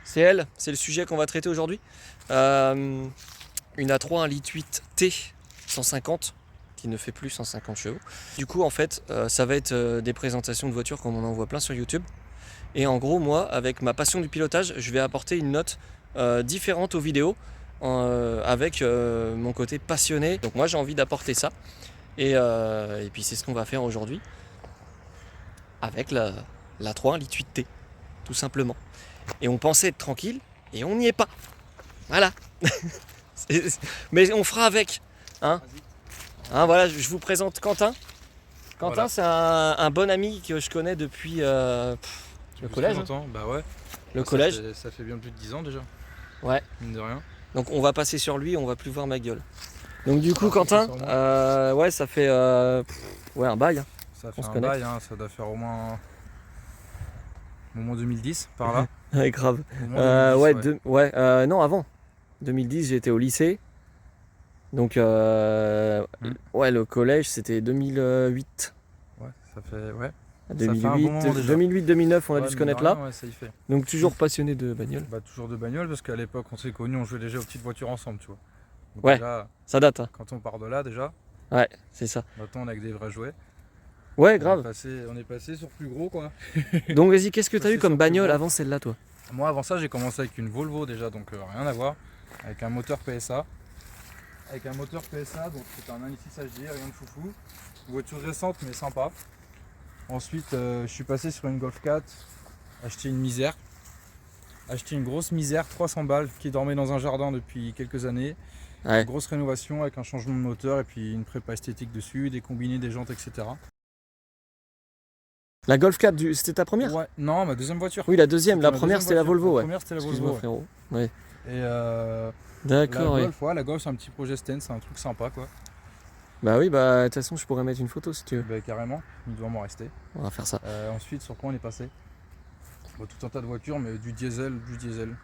C'est elle, c'est le sujet qu'on va traiter aujourd'hui. Une A3, 1,8 litre T 150, qui ne fait plus 150 chevaux. Du coup, en fait, ça va être des présentations de voitures comme on en voit plein sur YouTube. Et en gros, moi, avec ma passion du pilotage, je vais apporter une note différente aux vidéos avec mon côté passionné. Donc moi, j'ai envie d'apporter ça. Et puis c'est ce qu'on va faire aujourd'hui avec la 3, 1,8 litre T, tout simplement. Et on pensait être tranquille, et on n'y est pas. Voilà. Mais on fera avec. Hein, voilà, je vous présente Quentin. Quentin, voilà. C'est un bon ami que je connais depuis le collège. Bah ouais. Le collège. Ça fait bien plus de 10 ans déjà. Ouais. Mine de rien. Donc on va passer sur lui, on va plus voir ma gueule. Donc du coup, Quentin, ouais, ça fait ouais, un bail. Hein. Ça fait un bail, hein, ça doit faire au moins 2010 par là. Ouais, grave. 2010, ouais, non, avant. 2010, j'étais au lycée. Donc, ouais, le collège, c'était 2008. Ouais, ça fait, ouais. 2008-2009, on a dû se connaître là. Ouais, ça y fait. Donc, toujours passionné de bagnole. Bah, toujours de bagnole, parce qu'à l'époque, on s'est connus, on jouait déjà aux petites voitures ensemble, tu vois. Donc, ouais, déjà, ça date. Hein. Quand on part de là, déjà. Ouais, c'est ça. Maintenant, on a que des vrais jouets. Ouais, grave. On est passé sur plus gros, quoi. Donc, vas-y, qu'est-ce que tu as eu comme bagnole avant celle-là, toi? Moi, avant ça, j'ai commencé avec une Volvo déjà, donc rien à voir. Avec un moteur PSA. Donc c'est un 1,6 HD, rien de foufou. Voiture récente, mais sympa. Ensuite, je suis passé sur une Golf 4, acheté une grosse misère, 300 balles, qui dormait dans un jardin depuis quelques années. Ouais. Une grosse rénovation avec un changement de moteur et puis une prépa esthétique dessus, des combinés, des jantes, etc. La Golf 4, c'était ta première? Ouais, non, ma deuxième voiture. Oui, la deuxième, la première c'était la Volvo. La première c'était la Volvo. Frérot. Ouais. Et d'accord, la Golf, ouais, la Golf c'est un petit projet Sten, c'est un truc sympa quoi. Bah oui, bah de toute façon je pourrais mettre une photo si tu veux. Bah carrément, il doit m'en rester. On va faire ça. Ensuite, sur quoi on est passé? Bon, tout un tas de voitures, mais que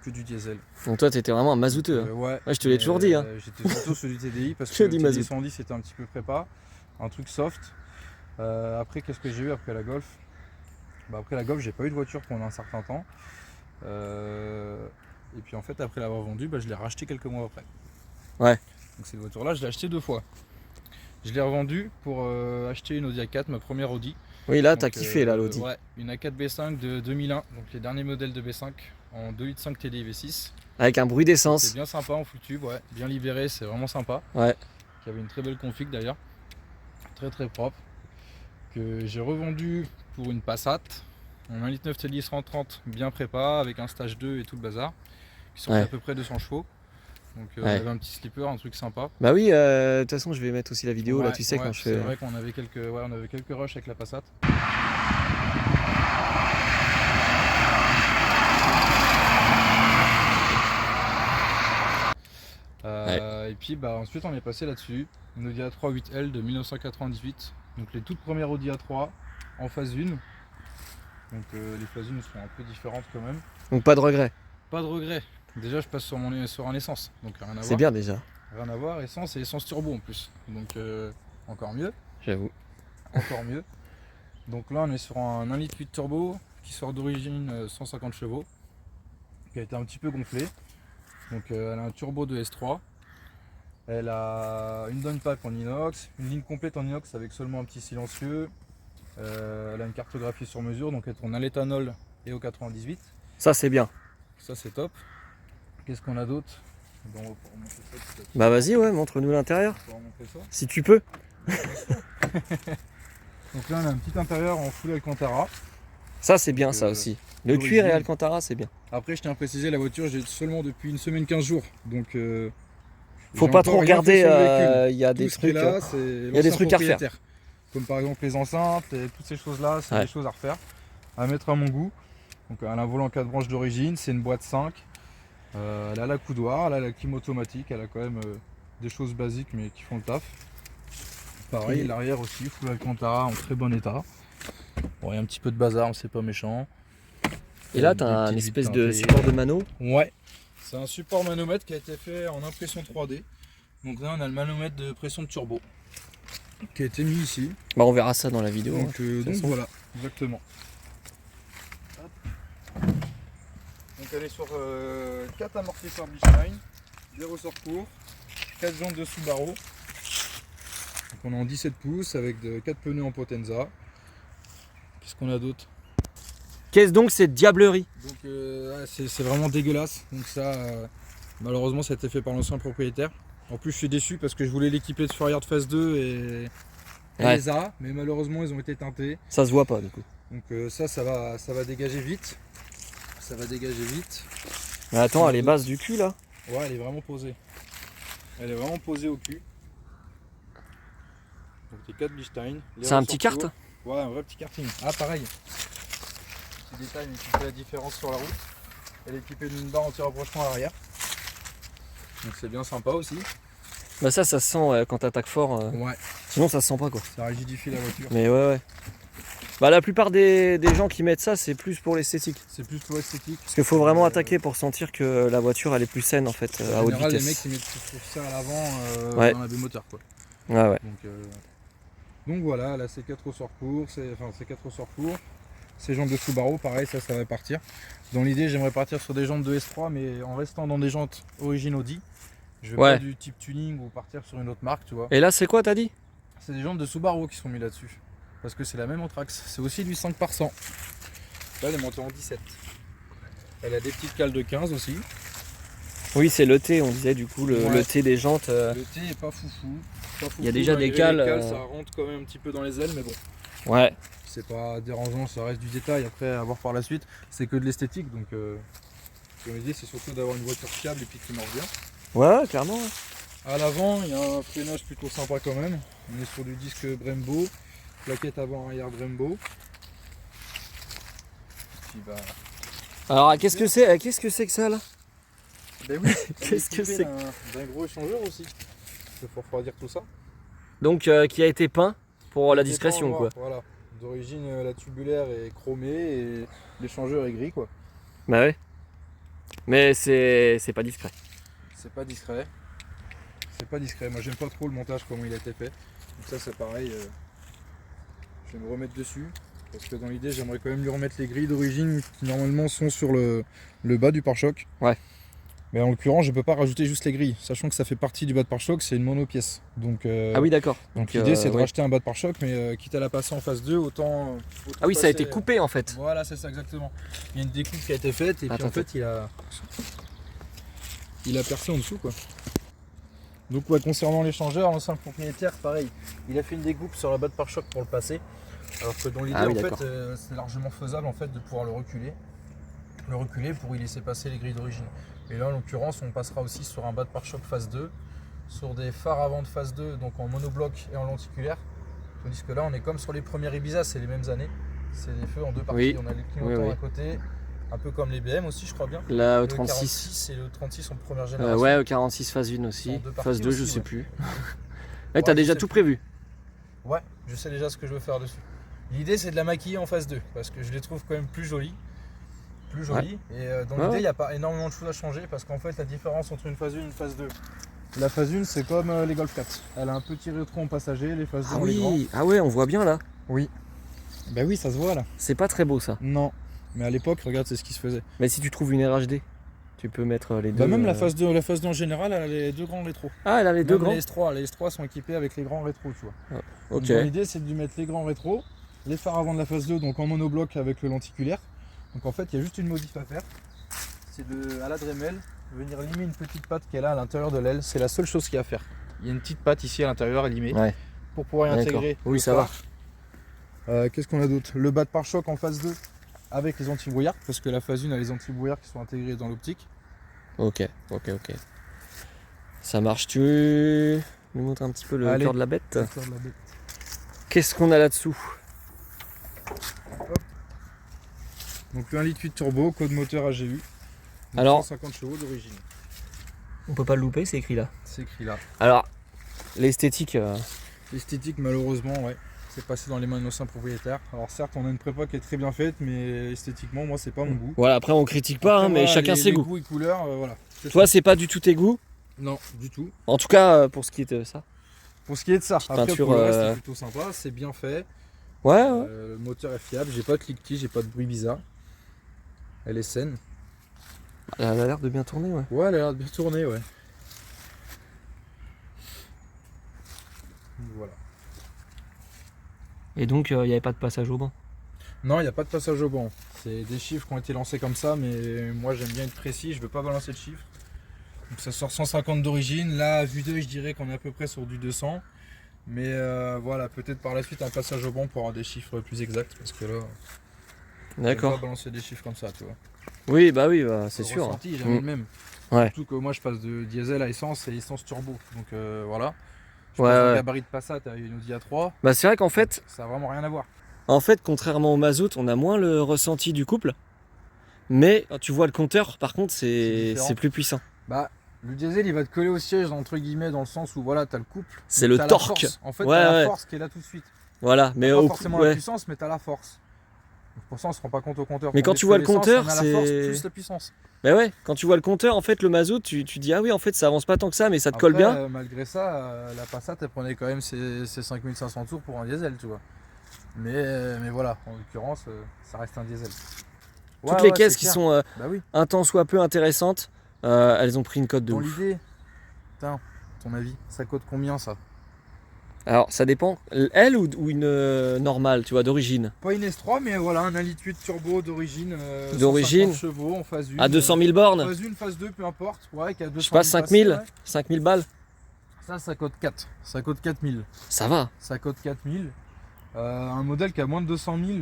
du diesel. Donc toi t'étais vraiment un mazouteux. Ouais, je te l'ai toujours dit. Hein. J'étais surtout sur du TDI parce que le TDI 110 c'était un petit peu prépa, un truc soft. Après, qu'est-ce que j'ai eu après la Golf? Bah, après la Golf, j'ai pas eu de voiture pendant un certain temps. Et puis en fait, après l'avoir vendue, bah, je l'ai racheté quelques mois après. Ouais. Donc cette voiture-là, je l'ai achetée 2 fois. Je l'ai revendue pour acheter une Audi A4, ma première Audi. Oui, là, t'as kiffé là l'Audi. Ouais, une A4 B5 de 2001, donc les derniers modèles de B5 en 2.5 TDI V6. Avec un bruit d'essence. C'est bien sympa en full tube, ouais, bien libéré, c'est vraiment sympa. Ouais. Qui avait une très belle config d'ailleurs, très très propre. Que j'ai revendu pour une Passat, en 1,9 litre TDI 130, bien prépa, avec un stage 2 et tout le bazar, qui sortait à peu près 200 chevaux. Donc on avait un petit slipper, un truc sympa. Bah oui, de toute façon je vais mettre aussi la vidéo là, tu sais quand je fais. C'est vrai qu'on avait quelques rushs avec la Passat. Et puis bah, ensuite on est passé là-dessus, une Audi A3 8L de 1998, donc les toutes premières Audi A3 en phase 1. Donc les phases 1 sont un peu différentes quand même. Donc pas de regret? Pas de regret. Déjà je passe sur un essence, donc rien à voir. C'est bien déjà. Rien à voir, essence et essence turbo en plus. Donc encore mieux. J'avoue. Encore mieux. Donc là on est sur un 1,8 litre turbo qui sort d'origine 150 chevaux. Qui a été un petit peu gonflé. Donc elle a un turbo de S3. Elle a une downpipe en inox, une ligne complète en inox avec seulement un petit silencieux. Elle a une cartographie sur mesure, donc elle tourne à l'éthanol et au 98. Ça c'est bien. Ça c'est top. Qu'est-ce qu'on a d'autre? Bon, bah vas-y, ouais, montre-nous l'intérieur. Si tu peux. Donc là on a un petit intérieur en full Alcantara. Ça c'est bien, ça aussi. Le cuir et Alcantara c'est bien. Après je tiens à préciser, la voiture j'ai seulement depuis une semaine 15 jours. Donc Faut J'ai pas encore trop rien fait regarder, sur le véhicule. il y a Tout des ce qui est trucs. là, c'est y a des l'ancien trucs à refaire. propriétaire. Comme par exemple les enceintes et toutes ces choses-là, c'est Ouais. des choses à refaire, à mettre à mon goût. Donc elle a un volant 4 branches d'origine, c'est une boîte 5. Elle a la coudoir, elle a la clim automatique, elle a quand même des choses basiques mais qui font le taf. Pareil, Et- l'arrière aussi, full Alcantara en très bon état. Bon, il y a un petit peu de bazar, mais c'est pas méchant. Et là, Des t'as un petites espèce vitres de teintées. support de mano. Ouais, c'est un support manomètre qui a été fait en impression 3D. Donc là, on a le manomètre de pression de turbo qui a été mis ici. Bah, on verra ça dans la vidéo. Donc, hein, de toute donc façon. voilà, exactement. Hop. Donc elle est sur 4 amortisseurs Bichline, des ressorts courts, 4 jantes de Subaru. Donc on est en 17 pouces avec 4 pneus en Potenza. Qu'est-ce qu'on a d'autre? Qu'est-ce donc cette diablerie? Donc ouais, c'est vraiment dégueulasse. Donc ça, malheureusement, ça a été fait par l'ancien propriétaire. En plus, je suis déçu parce que je voulais l'équiper de Fourier de phase 2 et Ouais. les a, mais malheureusement, ils ont été teintés. Ça se voit pas du coup. Donc ça va dégager vite. Ça va dégager vite. Mais attends, elle est basse du cul là. Ouais, elle est vraiment posée. Elle est vraiment posée au cul. Donc les 4 Bichstein. C'est un petit kart? Ouais, un vrai petit karting. Ah, pareil. Petit détail, mais qui fait la différence sur la route. Elle est équipée d'une barre anti-rapprochement à l'arrière. Donc c'est bien sympa aussi. Bah ça se sent quand t'attaques fort. Ouais, Sinon ça se sent pas quoi. ça rigidifie la voiture. Mais ouais. Bah la plupart des gens qui mettent ça, c'est plus pour l'esthétique. C'est plus pour l'esthétique. Parce qu'il faut vraiment attaquer pour sentir que la voiture elle est plus saine en fait à En haute général, les mecs vitesse. ils mettent tout ça à l'avant Ouais. dans la B-moteur quoi. Ouais. Donc voilà, là c'est 4 ressorts courts, c'est 4 ressorts courts. Ces jantes de Subaru, pareil, ça va partir. Dans l'idée, j'aimerais partir sur des jantes de S3, mais en restant dans des jantes origine Audi. Je veux Ouais. pas du type tuning ou partir sur une autre marque, tu vois. Et là c'est quoi t'as dit? C'est des jantes de Subaru qui sont mis là-dessus. Parce que c'est la même Anthrax. C'est aussi du 5 par 100. Là, elle est montée en 17. Elle a des petites cales de 15 aussi. Oui c'est le T, on disait du coup le Ouais. T des jantes. Le T est pas foufou. Il y a déjà des malgré cales, les cales, ça rentre quand même un petit peu dans les ailes, mais bon. Ouais. C'est pas dérangeant, ça reste du détail. Après, à voir par la suite, c'est que de l'esthétique. Donc, comme l'idée, c'est surtout d'avoir une voiture fiable et puis qui marche bien. Ouais clairement. Ouais. À l'avant, il y a un freinage plutôt sympa quand même. On est sur du disque Brembo, plaquette avant-arrière Brembo. Puis, bah, Alors qu'est-ce que c'est que ça là? ben oui, Qu'est-ce que c'est d'un gros échangeur aussi. Il faut refroidir tout ça. Donc qui a été peint pour la Il est discrétion peint en quoi. noir, Voilà. D'origine, la tubulaire est chromée et l'échangeur est gris quoi. Bah ouais. Mais c'est pas discret. C'est pas discret. C'est pas discret. Moi j'aime pas trop le montage comment il a été fait. Donc ça c'est pareil. Je vais me remettre dessus. Parce que dans l'idée j'aimerais quand même lui remettre les grilles d'origine qui normalement sont sur le bas du pare-choc. Ouais. Mais en l'occurrence je peux pas rajouter juste les grilles. Sachant que ça fait partie du bas de pare-choc, c'est une monopièce. Donc, Ah oui d'accord. donc l'idée c'est de ouais. racheter un bas de pare-choc, mais quitte à la passer en phase 2, autant Ah oui ça a été passer- coupé en fait. Voilà, c'est ça exactement. Il y a une découpe qui a été faite et puis Attends, en fait il a percé en dessous quoi. Donc ouais, concernant l'échangeur, l'ancien propriétaire, pareil, il a fait une découpe sur la bas de pare-choc pour le passer. Alors que dans l'idée Ah oui, en fait d'accord. c'est largement faisable en fait de pouvoir le reculer. Le reculer pour y laisser passer les grilles d'origine. Et là en l'occurrence on passera aussi sur un bas de pare-choc phase 2, sur des phares avant de phase 2, donc en monobloc et en lenticulaire. Tandis que là on est comme sur les premières Ibiza, c'est les mêmes années. C'est des feux en deux parties, Oui. on a les clignotants Oui. à côté, un peu comme les BM aussi je crois bien. La Le E36. 46 et le 36 en première génération. Ouais, 46 phase 1 En aussi. deux Phase parties 2, je aussi, sais ouais. plus. Ouais, t'as je déjà sais tout plus. prévu. Ouais, je sais déjà ce que je veux faire dessus. L'idée c'est de la maquiller en phase 2 parce que je les trouve quand même plus jolies. Plus jolies. Et dans Ouais, l'idée, il ouais. n'y a pas énormément de choses à changer parce qu'en fait, la différence entre une phase 1 et une phase 2. La phase 1, c'est comme les Golf 4. Elle a un petit rétro en passager, les phases 2 Ah ont les grands. oui, ah ouais, on voit bien là. Oui. Bah oui, ça se voit là. C'est pas très beau ça. Non. Mais à l'époque, regarde, c'est ce qui se faisait. Mais si tu trouves une RHD, tu peux mettre les deux. Bah même la phase 2 en général, elle a les deux grands rétros. Ah, elle a les deux Même grands. Les S3 sont équipés avec les grands rétros, tu vois. Ok. Donc, l'idée c'est de lui mettre les grands rétros, les phares avant de la phase 2, donc en monobloc avec le lenticulaire. Donc en fait il y a juste une modif à faire. C'est de, à la Dremel, venir limer une petite patte qu'elle a à l'intérieur de l'aile. C'est la seule chose qu'il y a à faire. Il y a une petite patte ici à l'intérieur à limer Ouais. pour pouvoir y D'accord. intégrer. Oui, le ça va. phare. Qu'est-ce qu'on a d'autre? Le bas de pare-choc en phase 2 avec les anti-brouillards, parce que la phase 1 a les anti-brouillards qui sont intégrés dans l'optique. Ok. Ça marche, tu nous montres un petit peu le Allez. cœur de la bête. Le cœur de la bête. Qu'est-ce qu'on a là-dessous? Donc le 1,8 litre turbo, code moteur AGU. Donc Alors- 150 chevaux d'origine. On peut pas le louper, c'est écrit là. C'est écrit là. Alors, l'esthétique, L'esthétique, malheureusement, ouais, c'est passé dans les mains de nos anciens propriétaires. Alors certes, on a une prépa qui est très bien faite, mais esthétiquement, moi, c'est pas mon goût. voilà, après on critique pas, Après, hein, mais voilà, chacun les ses goûts. goûts et couleurs, voilà. C'est Toi, ça. c'est pas du tout tes goûts. Non, du tout. En tout cas, pour ce qui est de ça. Pour ce qui est de ça, après peinture, pour le reste, c'est plutôt sympa, c'est bien fait. Ouais, ouais. Le moteur est fiable, j'ai pas de cliquetis, j'ai pas de bruit bizarre. Elle est saine. Elle a l'air de bien tourner, ouais. Ouais, elle a l'air de bien tourner, ouais. Donc, voilà. Et donc, il n'y avait pas de passage au banc. Non, il n'y a pas de passage au banc. C'est des chiffres qui ont été lancés comme ça, mais moi j'aime bien être précis, je veux pas balancer de chiffres. Donc ça sort 150 d'origine. Là, à vue d'œil, je dirais qu'on est à peu près sur du 200. Mais voilà, peut-être par la suite un passage au banc pour avoir des chiffres plus exacts. Parce que là, je vais pas D'accord. balancer des chiffres comme ça, tu vois. Oui, bah oui, bah, c'est Le sûr. ressenti est jamais le même. Ouais. Surtout que moi je passe de diesel à essence et essence turbo. Donc voilà. Je Ouais, passe d'un ouais. gabarit de Passat à une Audi A3. Bah, c'est vrai qu'en fait, Ça a vraiment rien à voir. contrairement au mazout, on a moins le ressenti du couple. Mais tu vois le compteur, par contre, C'est différent. c'est plus puissant. Bah, le diesel il va te coller au siège entre guillemets dans le sens où voilà, t'as le couple. C'est donc le t'as la torque. force. En fait, Ouais, t'as ouais. la force qui est là tout de suite. Voilà, mais T'as pas au forcément ouais. la puissance, mais t'as la force. Donc pour ça, on se rend pas compte au compteur. Mais Quand quand on tu est vois sur le l'essence, compteur, on a la force c'est- plus la puissance. Bah ouais, quand tu vois le compteur, en fait, le mazout, tu dis ah oui, en fait, ça avance pas tant que ça, mais ça te Après, colle bien. Malgré ça, la Passat, elle prenait quand même ses 5500 tours pour un diesel, tu vois. Mais voilà, en l'occurrence, ça reste un diesel. Toutes Ouais, les ouais, caisses c'est qui clair. sont Bah oui, un tant soit peu intéressantes, elles ont pris une cote de dans ouf. l'idée, putain, ton avis, ça coûte combien ça? Alors, ça dépend. Elle ou une normale, tu vois, d'origine. Pas une S3, mais voilà, un 1,8 litre turbo d'origine. D'origine. 150 chevaux en phase 1. À 200 000 bornes, Phase 1, phase 2, peu importe. Ouais, qui a 200 je sais pas, 000 5 passés, 000, ouais. 5 000 balles. Ça coûte 4. Ça coûte 4 000. Ça va. Ça coûte 4 000. Un modèle qui a moins de 200 000.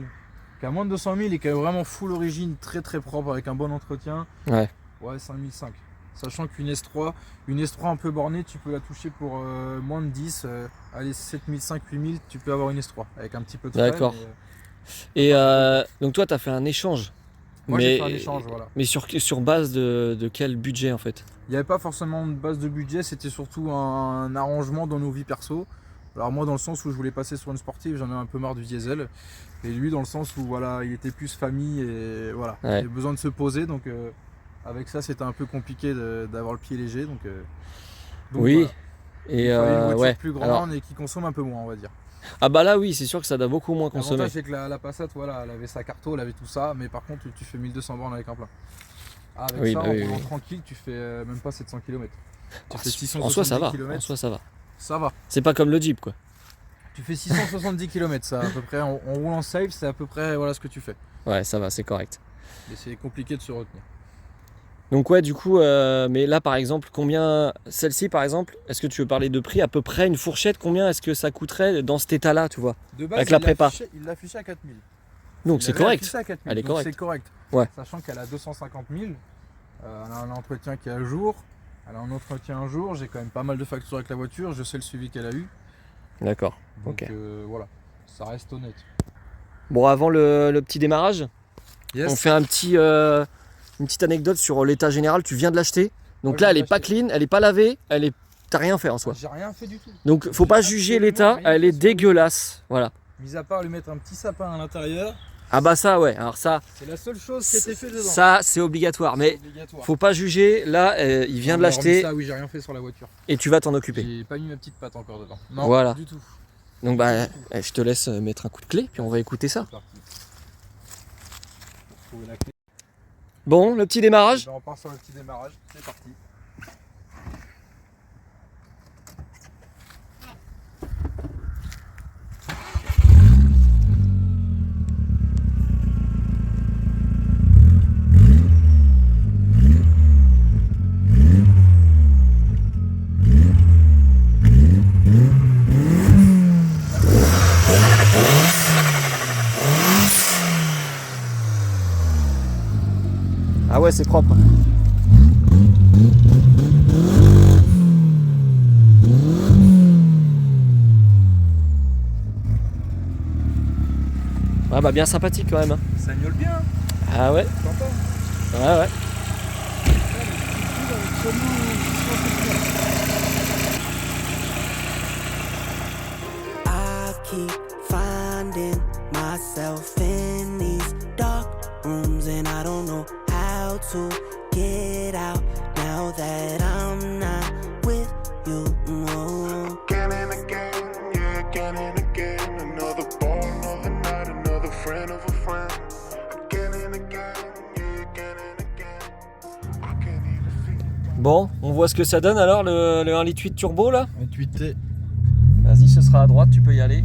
Qui a moins de 200 000 et qui est vraiment full origine, très très propre, avec un bon entretien. Ouais. Ouais, 5005. Sachant qu'une S3, une S3 un peu bornée, tu peux la toucher pour moins de 10. Allez, 7005, 8000, tu peux avoir une S3 avec un petit peu de frais. D'accord. mais, Et donc toi, tu as fait un échange. moi, j'ai fait un échange, voilà. Mais sur base de quel budget en fait? Il n'y avait pas forcément de base de budget, c'était surtout un arrangement dans nos vies perso. Alors moi dans le sens où je voulais passer sur une sportive, j'en ai un peu marre du diesel. Et lui dans le sens où voilà, il était plus famille et voilà, Ouais. il avait besoin de se poser. Donc avec ça c'était un peu compliqué d'avoir le pied léger. Donc Oui. voilà. Et Il fallait une voiture ouais. plus grande Alors- et qui consomme un peu moins, on va dire. ah bah là oui, c'est sûr que ça doit beaucoup moins consommer. L'avantage c'est que la Passat, voilà, elle avait sa carto, elle avait tout ça, mais par contre tu fais 1200 bornes avec un plein. Avec Oui, ça, bah en oui, roulant oui. tranquille, tu fais même pas 700 km. Tu fais En soi, ça 670 va. km. En soi, ça va. Ça va. C'est pas comme le Jeep quoi. Tu fais 670 km, ça à peu près. En roulant safe, c'est à peu près voilà ce que tu fais. Ouais, ça va, c'est correct. Mais c'est compliqué de se retenir. Donc ouais, du coup, mais là par exemple, combien celle-ci par exemple, est-ce que tu veux parler de prix à peu près une fourchette? Combien est-ce que ça coûterait dans cet état-là, tu vois? De base, Avec la prépa. Il l'affichait à 4000. Donc Il c'est l'avait correct. affiché à 4000, Elle est donc correcte. C'est correct. Ouais. Sachant qu'elle a 250 000. Elle a un entretien qui est à jour. Elle a un entretien à jour. J'ai quand même pas mal de factures avec la voiture. Je sais le suivi qu'elle a eu. D'accord. Donc Ok. voilà, ça reste honnête. Bon, avant le petit démarrage, Yes. on fait une petite anecdote sur l'état général. Tu viens de l'acheter. Donc Ouais, là, je elle viens est pas d'acheter. clean, elle est pas lavée, t'as rien fait en soi. J'ai rien fait du tout. Donc faut pas J'ai juger absolument l'état, rien elle fait est sur dégueulasse. Voilà. Mis à part lui mettre un petit sapin à l'intérieur, Ah bah ça ouais, alors ça, c'est la seule chose qui a été fait dedans. ça c'est obligatoire. C'est Mais obligatoire. faut pas juger, là il vient de Alors, hormis l'acheter ça, oui, j'ai rien fait sur la voiture. et tu vas t'en occuper. J'ai pas mis ma petite patte encore dedans. Non, Voilà. du tout. Donc bah je te laisse mettre un coup de clé puis on va écouter ça. C'est parti. Trouver la clé. Bon, le petit démarrage. Ben, on part sur le petit démarrage. C'est parti. Ah ouais, c'est propre. Ah bah bien sympathique quand même. Hein. Ça gnole bien, hein. Ah ouais. Sympa. Ouais ouais. I keep finding myself in these dark rooms and I don't know how to get out now that I'm not with you. Oh. Again and again, yeah, again and again. Another ball, another night, another friend of a friend. Again and again, yeah, again and again. I can't even see. Bon, on voit ce que ça donne alors le 1,8 litre turbo là. 28T. Vas-y, ce sera à droite, tu peux y aller.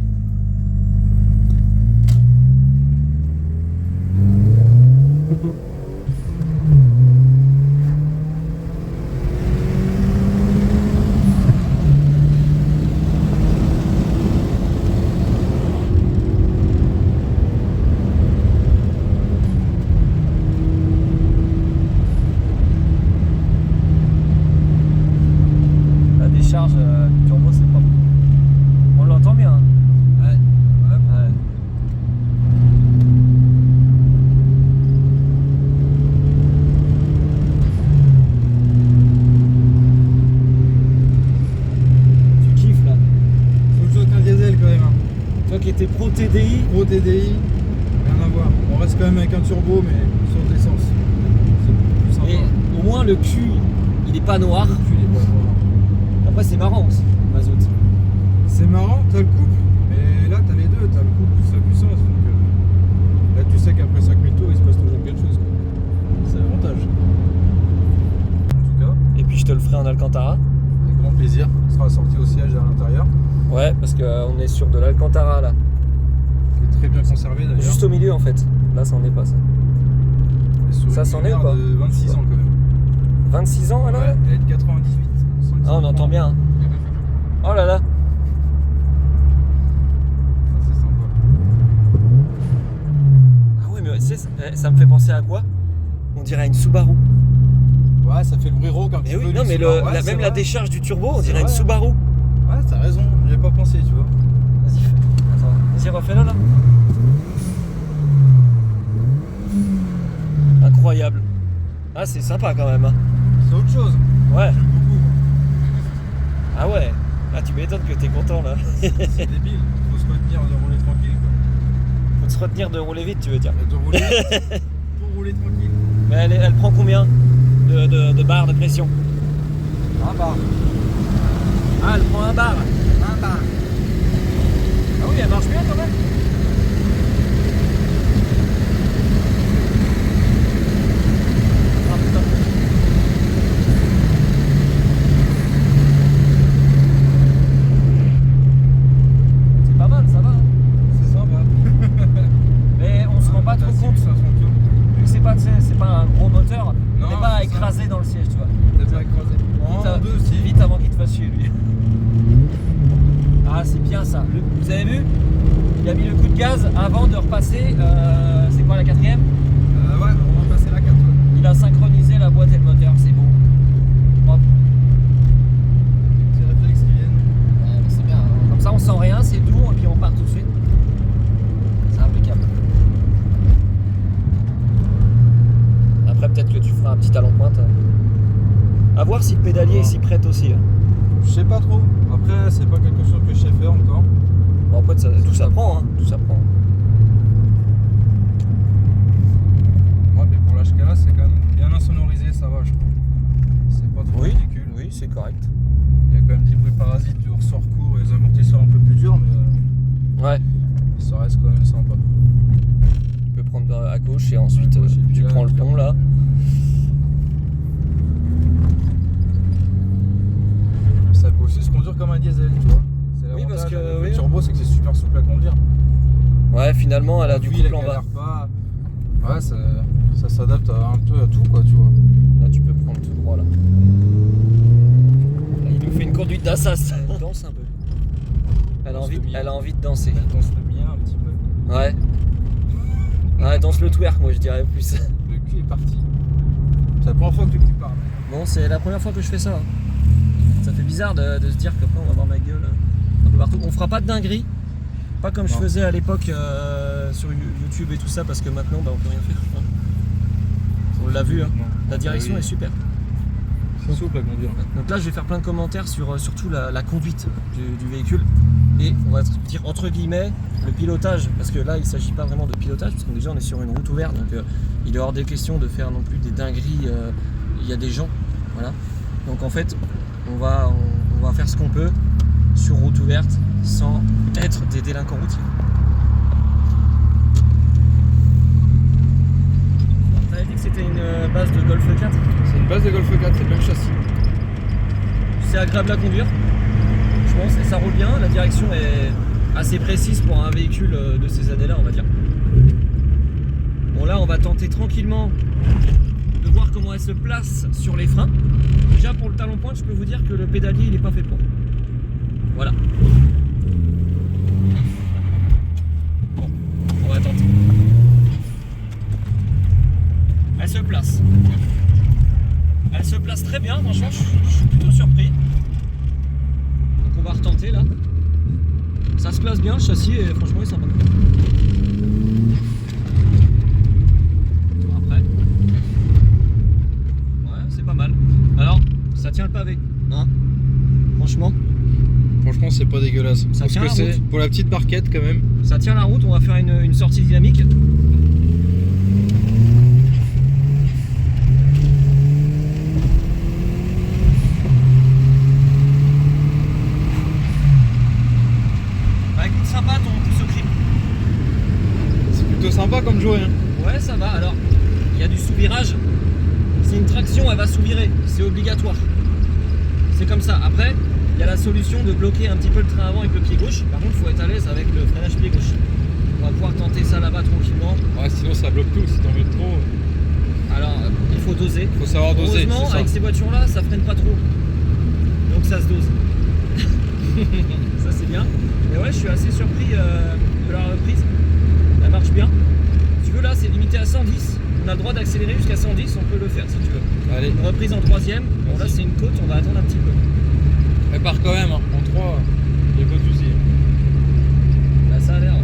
La décharge du turbo, c'est pas bon. On l'entend bien. Hein. Ouais. Ouais. Tu kiffes là. C'est autre chose qu'un diesel quand même. Hein. Toi qui étais pro TDI. Gros TDI, rien à voir. On reste quand même avec un turbo, mais sur de l'essence. C'est plus sympa. Et au moins le cul, il est pas noir. Le cul, il est pas noir. Après c'est marrant aussi, mazout. C'est marrant, t'as le couple, mais là t'as les deux, t'as le couple plus la puissance. Donc là tu sais qu'après 5000 tours il se passe toujours quelque chose. Quoi. C'est l'avantage. En tout cas, Et puis je te le ferai en Alcantara. avec grand plaisir. Il sera assorti au siège à l'intérieur, Ouais, parce qu'on est sur de l'Alcantara là. qui est très bien conservé d'ailleurs. Juste au milieu en fait. Là ça en est pas ça. Et sur ça une s'en est ou lumière pas de 26 ans quand même. 26 ans alors Ouais, elle est de 98. Ah on entend bien. Hein. Oh là là. Ça, c'est sympa. Ah ouais mais ça me fait penser à quoi? On dirait une Subaru. Ouais, ça fait le bruit rauque un petit Mais peu. oui, du non mais Subaru. Ouais, même c'est la vrai. décharge du turbo, on C'est dirait une vrai. Subaru. Ouais, t'as raison, j'y ai pas pensé, tu vois. Vas-y, attends, vas-y refais-le là. Incroyable. Ah c'est sympa quand même. Hein. C'est autre chose. Ouais. J'aime beaucoup. Ah ouais. Ah tu m'étonnes que t'es content là. C'est débile. Faut se retenir de rouler tranquille. Quoi. Faut se retenir de rouler vite tu veux dire. Et de rouler, pour rouler tranquille. Mais elle prend combien de barres de pression? Un bar. Ah elle prend un bar. Un bar. Ah oui elle marche bien quand même. Ah putain. C'est pas mal ça va. Hein. C'est sympa. Mais on se rend pas trop compte. Ça Vu que c'est pas, tu sais, c'est pas un gros moteur, Non, on n'est pas c'est ça. écrasé dans le siège, tu vois. T'es pas écrasé. En deux aussi. Vite avant qu'il te fasse chier, lui. Ah, c'est bien ça. Vous avez vu? Il a mis le coup de gaz avant de repasser. C'est quoi la quatrième? Ouais, on va passer la carte. Ouais. Il a synchronisé la boîte et le moteur, c'est beau. Hop. Petit réflexe qui viennent. Ouais, mais c'est bien. Hein. Comme ça, on sent rien, c'est doux, et puis on part tout de suite. C'est impeccable. Après, peut-être que tu feras un petit talon-pointe. À voir si le pédalier s'y prête aussi. Hein. Je sais pas trop. Après, c'est pas quelque chose que je sais faire encore. Bon, après, tout s'apprend, hein. Tout s'apprend. Ouais, mais pour l'HK, c'est quand même bien insonorisé, ça va, je trouve. C'est pas trop ridicule. Oui, c'est correct. Il y a quand même des bruits parasites du ressort court et des amortisseurs un peu plus durs, mais Ouais. ça reste quand même sympa. Tu peux prendre à gauche et ensuite À gauche, et puis tu là, prends le pont là. Ça peut aussi se conduire comme un diesel, tu vois. C'est Oui, parce l'avantage que, avec oui. le turbo, c'est que c'est super souple à conduire. Ouais, finalement, elle a du Puis, il couple en bas. galère pas. Ouais, ça s'adapte un peu à tout, quoi, tu vois. Là, tu peux prendre tout droit là. Là, il nous fait une conduite d'assas. Elle danse un peu. Elle a envie de danser. Elle danse le mien un petit peu. Ouais. Ouais, danse le twerk, moi je dirais plus. Le cul est parti. C'est la première fois que tu parles. Bon, c'est la première fois que je fais ça. Hein. Ça fait bizarre de se dire qu'après on va voir ma gueule un peu partout. On fera pas de dinguerie, pas comme je faisais à l'époque sur YouTube et tout ça, parce que maintenant on peut rien faire. Hein. On l'a vu, hein. La direction est super. C'est souple à conduire. Donc là je vais faire plein de commentaires sur surtout la conduite du véhicule et on va dire entre guillemets le pilotage, parce que là il ne s'agit pas vraiment de pilotage parce que déjà on est sur une route ouverte, donc il est hors des questions de faire non plus des dingueries, il y a des gens, voilà. Donc en fait on va faire ce qu'on peut sur route ouverte sans être des délinquants routiers. Tu avais dit que c'était une base de Golf 4? C'est une base de Golf 4, c'est le même châssis. C'est agréable à conduire, je pense, et ça roule bien. La direction est assez précise pour un véhicule de ces années-là, on va dire. Bon, là, on va tenter tranquillement de voir comment elle se place sur les freins. Déjà, pour le talon pointe, je peux vous dire que le pédalier, il n'est pas fait pour. Voilà. Bon, on va tenter. Elle se place. Elle se place très bien, franchement, je suis plutôt surpris. Donc on va retenter là. Ça se place bien, le châssis, et franchement il est sympa. Après. Ouais, c'est pas mal. Alors, ça tient le pavé, hein? Franchement. Franchement, c'est pas dégueulasse. Ça tient que la c'est route. pour la petite barquette quand même. Ça tient la route, on va faire une sortie dynamique. Sympa ton pouce au crime. C'est plutôt sympa comme jouet. Hein. Ouais, ça va. Alors, il y a du sous-virage. C'est une traction, elle va sous-virer. C'est obligatoire. C'est comme ça. Après, il y a la solution de bloquer un petit peu le train avant avec le pied gauche. Par contre, il faut être à l'aise avec le freinage pied gauche. On va pouvoir tenter ça là-bas tranquillement. Ouais, sinon ça bloque tout si t'en mets trop. Alors, il faut doser. Faut savoir doser. Heureusement, avec ces voitures-là, ça freine pas trop. Donc ça se dose. Ça, c'est bien. Et ouais, je suis assez surpris de la reprise. Elle marche bien. Si tu veux, là, c'est limité à 110. On a le droit d'accélérer jusqu'à 110, on peut le faire si tu veux. Allez. Une reprise en troisième. Bon, là, c'est une côte, on va attendre un petit peu. Elle part quand même, hein. En 3, il n'y a pas de soucis. Là, ça a l'air, ouais.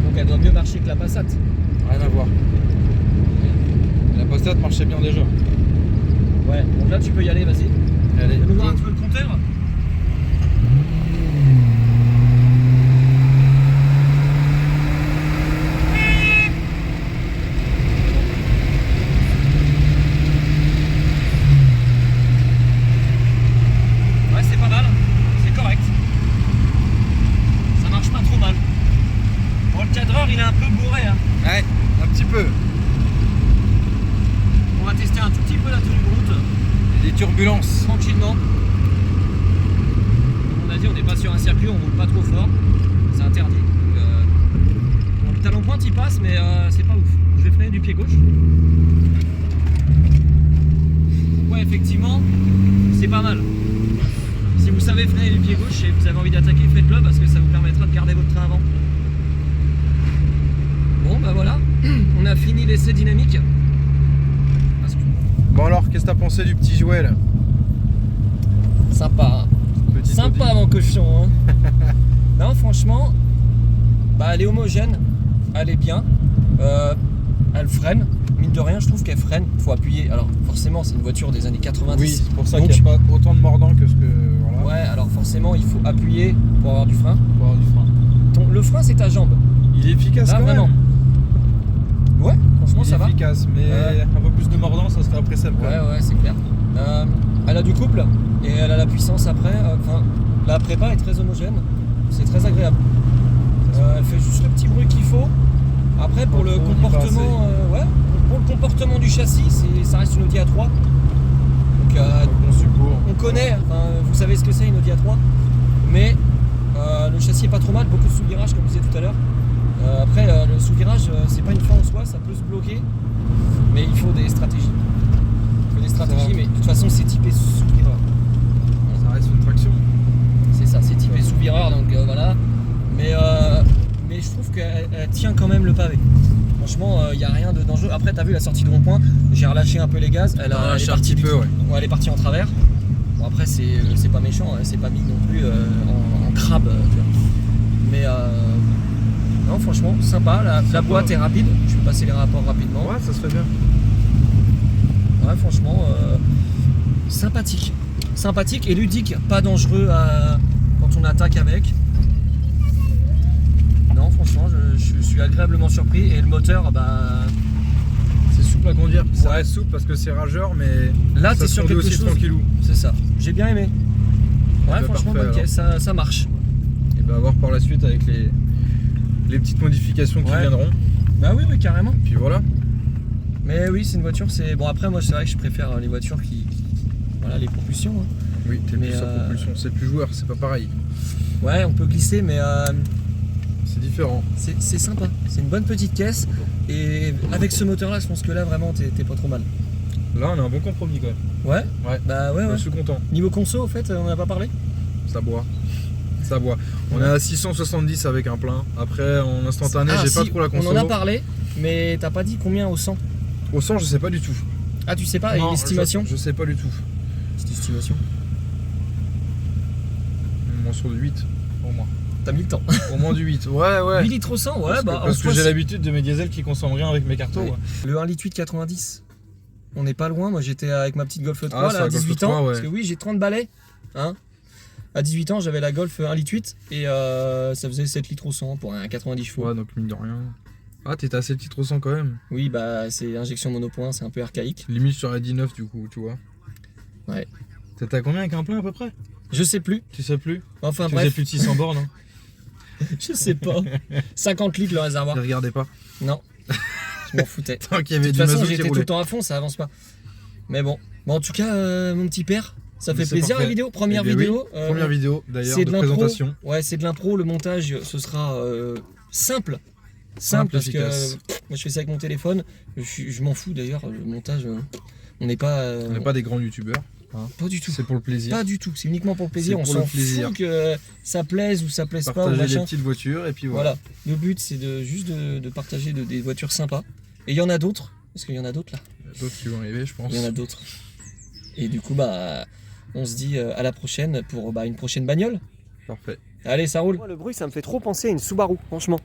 Donc, elle doit mieux marcher que la Passat. Rien à voir. La Passat marchait bien déjà. Ouais, donc là, tu peux y aller, vas-y. Allez. Tu veux voir un peu le compteur? Ouais, c'est pas mal, c'est correct. Ça marche pas trop mal. Bon, le cadreur, il est un peu bourré, hein. Ouais, un petit peu. On va tester un tout petit peu la tenue de route. Des turbulences. Tranquillement. Comme on a dit, on n'est pas sur un circuit, on roule pas trop fort. C'est interdit. Donc, bon, le talon pointe il passe, mais c'est pas ouf. Je vais freiner du pied gauche. Ouais, effectivement, c'est pas mal. Si vous savez freiner du pied gauche et vous avez envie d'attaquer, faites-le parce que ça vous permettra de garder votre train avant. Bon, bah voilà, on a fini l'essai dynamique. Bon alors, qu'est-ce que t'as pensé du petit jouet là? Sympa, hein. Petit Sympa Audi. mon cochon, hein. Non, franchement, bah, elle est homogène, elle est bien, elle freine, mine de rien je trouve qu'elle freine, il faut appuyer, alors forcément c'est une voiture des années 90. Oui, c'est pour ça donc, qu'il n'y a pas autant de mordant que ce que... Voilà. Ouais, alors forcément il faut appuyer pour avoir du frein. Pour avoir du frein. Le frein c'est ta jambe, Il est efficace là quand vraiment. même. Ouais, franchement Il ça est va. efficace, mais Ouais. un peu plus de mordant, ça serait appréciable quand même. Ouais, c'est clair. Elle a du couple et elle a la puissance après. Enfin, la prépa est très homogène. C'est très agréable. Elle fait juste le petit bruit qu'il faut. Après, pour le comportement, pour le comportement du châssis, ça reste une Audi A3. Donc, Bon support. on connaît. Enfin, vous savez ce que c'est une Audi A3. Mais le châssis est pas trop mal. Beaucoup de sous-virage, comme je disais tout à l'heure. Après, le sous-virage, c'est pas une fin en soi. Ça peut se bloquer. Mais il faut des stratégies. Mais de toute façon c'est typé sous-vireur. Ça reste une traction. C'est ça, c'est typé sous-vireur, donc voilà. Mais je trouve qu'elle tient quand même le pavé. franchement, il n'y a rien de dangereux. Après, t'as vu la sortie de rond-point, j'ai relâché un peu les gaz. Elle est un partie petit peu, ouais. Ouais, elle est partie en travers. Bon, après, c'est pas méchant, hein, c'est pas mis non plus en crabe. Tu vois. Mais non, franchement, sympa. La boîte est rapide. Je peux passer les rapports rapidement. Ouais, ça se fait bien. Ouais, franchement, sympathique. Sympathique et ludique. Pas dangereux quand on attaque avec. Non, franchement, je suis agréablement surpris. Et le moteur, bah. C'est souple à conduire. Ça Ouais. reste souple parce que c'est rageur, mais Là, ça t'es se sur conduit quelque aussi chose. tranquillou. C'est ça. J'ai bien aimé. Ouais, bah, franchement, parfait, bonne caisse, ça marche. Et bah, à voir par la suite avec les petites modifications qui Ouais. viendront. Bah oui, carrément. Puis voilà. Mais oui, c'est une voiture, c'est. Bon, après, moi, c'est vrai que je préfère les voitures qui. Voilà, les propulsions. Hein. Oui, t'es Mais, plus sur propulsion. C'est plus joueur, c'est pas pareil. Ouais, on peut glisser, mais C'est différent. c'est sympa. C'est une bonne petite caisse. Et avec ce moteur-là, je pense que là, vraiment, t'es pas trop mal. Là, on a un bon compromis quand même. Ouais. Ouais. Bah ouais, Je ouais. suis content. Niveau conso, au fait, on en a pas parlé. Ça boit. Ça boit. On est à 670 avec un plein. Après, en instantané, Ah, j'ai pas si, trop la conso. on en a parlé, mais t'as pas dit combien au 100. Au 100, je sais pas du tout. Ah, tu sais pas, et Non, l'estimation je sais pas du tout. Petite estimation. Au moins sur le 8, au moins. T'as mis le temps. Au moins du 8. Ouais, ouais. 8 litres au 100, ouais, Parce que j'ai l'habitude de mes diesels qui consomment rien avec mes cartos. Ouais. Ouais. Le 1,8 litre 90. On n'est pas loin, moi j'étais avec ma petite Golf 3 Ah, là, c'est à la Golf 18 ans. 3, ouais. Parce que oui, j'ai 30 balais. Hein. À 18 ans, j'avais la Golf 1,8 litre et ça faisait 7 litres au 100 pour un 90 chevaux. Ouais, donc mine de rien. Ah, t'étais assez petit au 100 quand même. Oui, bah c'est injection monopoint, c'est un peu archaïque. Limite sur la 19 du coup, tu vois. Ouais. T'étais à combien avec un plein à peu près? Je sais plus. Tu sais plus? Enfin Tu faisais bref, plus de 600 bornes, hein? je sais pas. 50 litres le réservoir. Ne regardez pas. Non, je m'en foutais. Tant qu'il y De avait toute du façon, mazout qui j'étais tout roulait. le temps à fond, ça avance pas. Mais bon, en tout cas, mon petit père, ça Mais fait c'est plaisir parfait. la vidéo. Première Eh bien vidéo. oui, première vidéo d'ailleurs c'est de de l'impro. présentation. Ouais, c'est de l'impro. Le montage, ce sera simple. Simple parce efficace. que moi je fais ça avec mon téléphone. Je m'en fous d'ailleurs. Le montage, on n'est pas. On n'est pas des grands youtubeurs. Pas du tout. C'est pour le plaisir. Pas du tout. C'est uniquement pour le plaisir. C'est On pour le s'en plaisir. fout que ça plaise ou ça plaise pas ou Partager les machin. petites voitures et puis voilà. Voilà. Le but c'est juste de partager des voitures sympas. Et il y en a d'autres. Parce qu'il y en a d'autres là. Il y a d'autres qui vont arriver, je pense. Il y en a d'autres. Et du coup, bah, on se dit à la prochaine pour une prochaine bagnole. Parfait. Allez, ça roule. Le bruit, ça me fait trop penser à une Subaru, franchement.